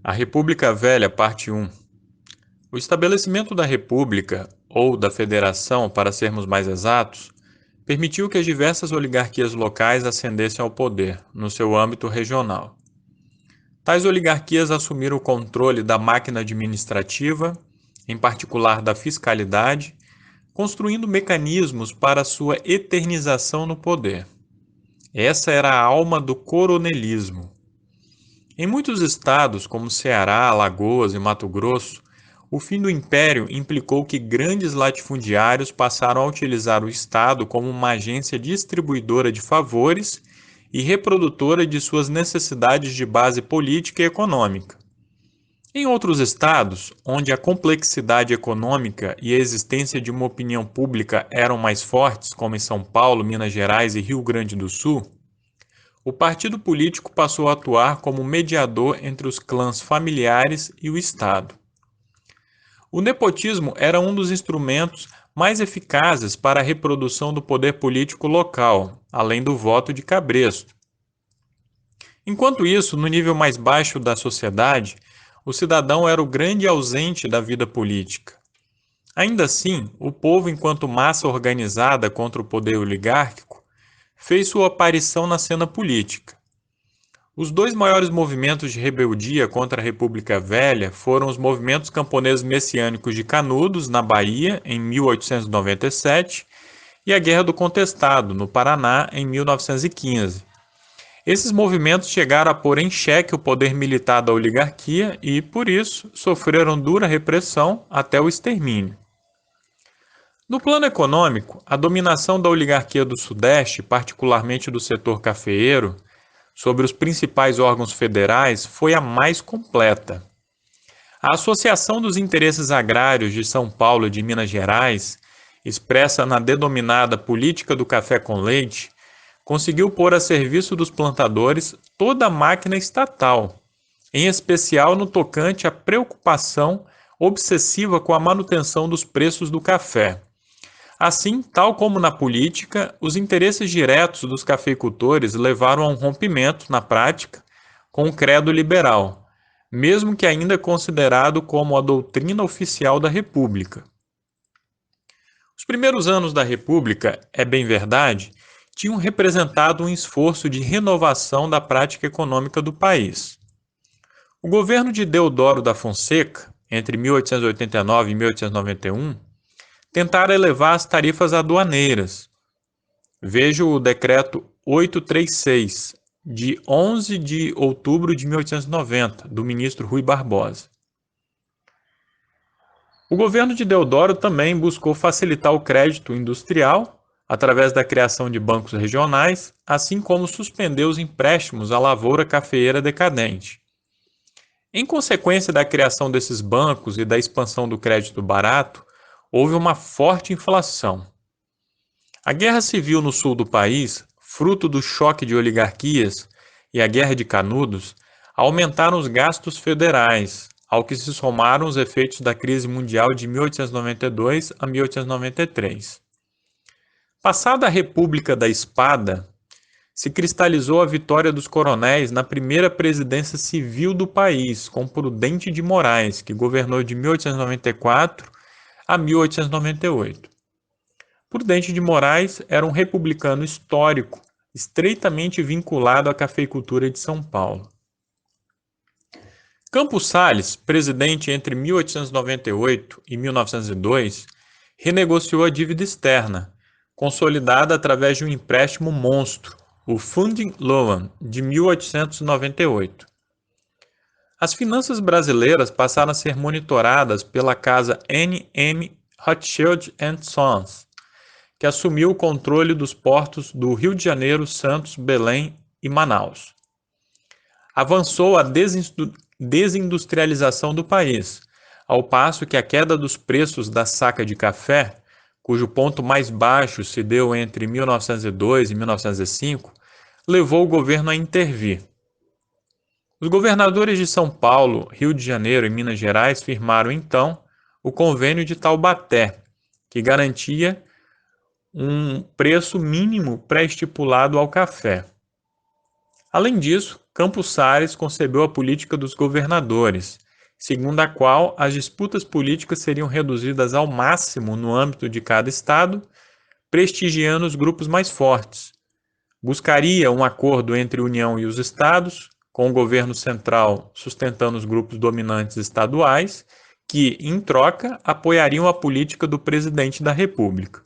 A República Velha, parte 1. O estabelecimento da República, ou da Federação, para sermos mais exatos, permitiu que as diversas oligarquias locais ascendessem ao poder, no seu âmbito regional. Tais oligarquias assumiram o controle da máquina administrativa, em particular da fiscalidade, construindo mecanismos para sua eternização no poder. Essa era a alma do coronelismo. Em muitos estados, como Ceará, Alagoas e Mato Grosso, o fim do império implicou que grandes latifundiários passaram a utilizar o Estado como uma agência distribuidora de favores e reprodutora de suas necessidades de base política e econômica. Em outros estados, onde a complexidade econômica e a existência de uma opinião pública eram mais fortes, como em São Paulo, Minas Gerais e Rio Grande do Sul, o partido político passou a atuar como mediador entre os clãs familiares e o Estado. O nepotismo era um dos instrumentos mais eficazes para a reprodução do poder político local, além do voto de cabresto. Enquanto isso, no nível mais baixo da sociedade, o cidadão era o grande ausente da vida política. Ainda assim, o povo, enquanto massa organizada contra o poder oligárquico, fez sua aparição na cena política. Os dois maiores movimentos de rebeldia contra a República Velha foram os movimentos camponeses messiânicos de Canudos, na Bahia, em 1897, e a Guerra do Contestado, no Paraná, em 1915. Esses movimentos chegaram a pôr em xeque o poder militar da oligarquia e, por isso, sofreram dura repressão até o extermínio. No plano econômico, a dominação da oligarquia do Sudeste, particularmente do setor cafeeiro, sobre os principais órgãos federais foi a mais completa. A Associação dos Interesses Agrários de São Paulo e de Minas Gerais, expressa na denominada Política do Café com Leite, conseguiu pôr a serviço dos plantadores toda a máquina estatal, em especial no tocante à preocupação obsessiva com a manutenção dos preços do café. Assim, tal como na política, os interesses diretos dos cafeicultores levaram a um rompimento, na prática, com o credo liberal, mesmo que ainda considerado como a doutrina oficial da República. Os primeiros anos da República, é bem verdade, tinham representado um esforço de renovação da prática econômica do país. O governo de Deodoro da Fonseca, entre 1889 e 1891, tentaram elevar as tarifas aduaneiras. Veja o Decreto 836, de 11 de outubro de 1890, do ministro Rui Barbosa. O governo de Deodoro também buscou facilitar o crédito industrial através da criação de bancos regionais, assim como suspendeu os empréstimos à lavoura cafeeira decadente. Em consequência da criação desses bancos e da expansão do crédito barato, houve uma forte inflação. A guerra civil no sul do país, fruto do choque de oligarquias, e a guerra de Canudos, aumentaram os gastos federais, ao que se somaram os efeitos da crise mundial de 1892 a 1893. Passada a República da Espada, se cristalizou a vitória dos coronéis na primeira presidência civil do país, com Prudente de Moraes, que governou de 1894 a 1898. Prudente de Moraes era um republicano histórico, estreitamente vinculado à cafeicultura de São Paulo. Campos Salles, presidente entre 1898 e 1902, renegociou a dívida externa, consolidada através de um empréstimo monstro, o Funding Loan, de 1898. As finanças brasileiras passaram a ser monitoradas pela casa N.M. Rothschild & Sons, que assumiu o controle dos portos do Rio de Janeiro, Santos, Belém e Manaus. Avançou a desindustrialização do país, ao passo que a queda dos preços da saca de café, cujo ponto mais baixo se deu entre 1902 e 1905, levou o governo a intervir. Os governadores de São Paulo, Rio de Janeiro e Minas Gerais firmaram, então, o Convênio de Taubaté, que garantia um preço mínimo pré-estipulado ao café. Além disso, Campos Salles concebeu a política dos governadores, segundo a qual as disputas políticas seriam reduzidas ao máximo no âmbito de cada estado, prestigiando os grupos mais fortes. Buscaria um acordo entre a União e os estados, com o governo central sustentando os grupos dominantes estaduais, que, em troca, apoiariam a política do presidente da República.